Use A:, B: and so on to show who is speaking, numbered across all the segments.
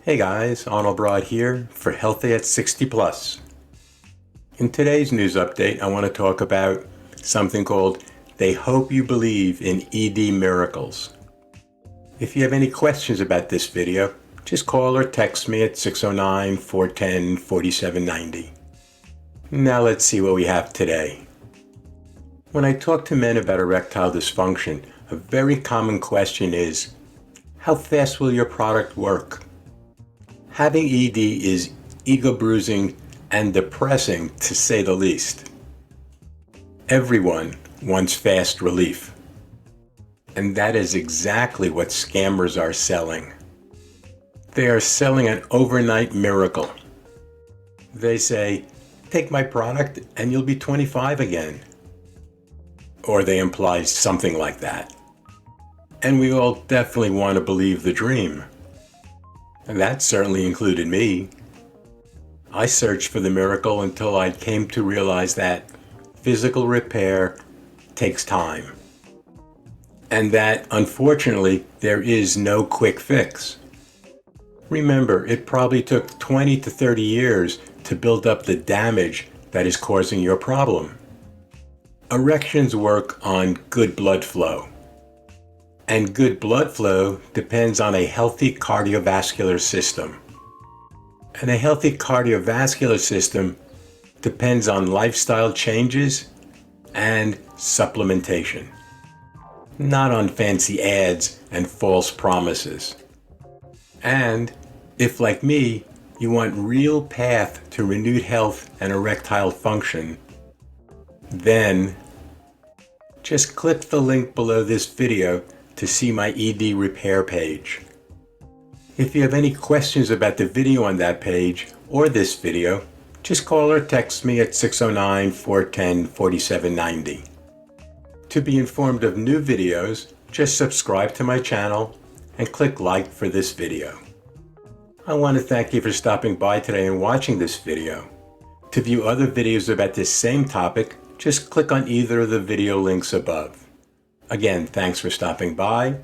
A: Hey guys, Arnold here for Healthy at 60 Plus. In today's news update, I want to talk about something called They Hope You Believe in ED Miracles. If you have any questions about this video, just call or text me at 609-410-4790. Now let's see what we have today. When I talk to men about erectile dysfunction, a very common question is, how fast will your product work? Having ED is ego bruising and depressing, to say the least. Everyone wants fast relief. And that is exactly what scammers are selling. They are selling an overnight miracle. They say, take my product and you'll be 25 again. Or they imply something like that. And we all definitely want to believe the dream. And that certainly included me. I searched for the miracle until I came to realize that physical repair takes time. And that, unfortunately, there is no quick fix. Remember, it probably took 20 to 30 years to build up the damage that is causing your problem. Erections work on good blood flow. And good blood flow depends on a healthy cardiovascular system. And a healthy cardiovascular system depends on lifestyle changes and supplementation, not on fancy ads and false promises. And if, like me, you want real path to renewed health and erectile function, then just click the link below this video to see my ED repair page. If you have any questions about the video on that page or this video, just call or text me at 609-410-4790. To be informed of new videos, just subscribe to my channel and click like for this video. I want to thank you for stopping by today and watching this video. To view other videos about this same topic, just click on either of the video links above. Again, thanks for stopping by,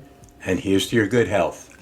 A: and here's to your good health.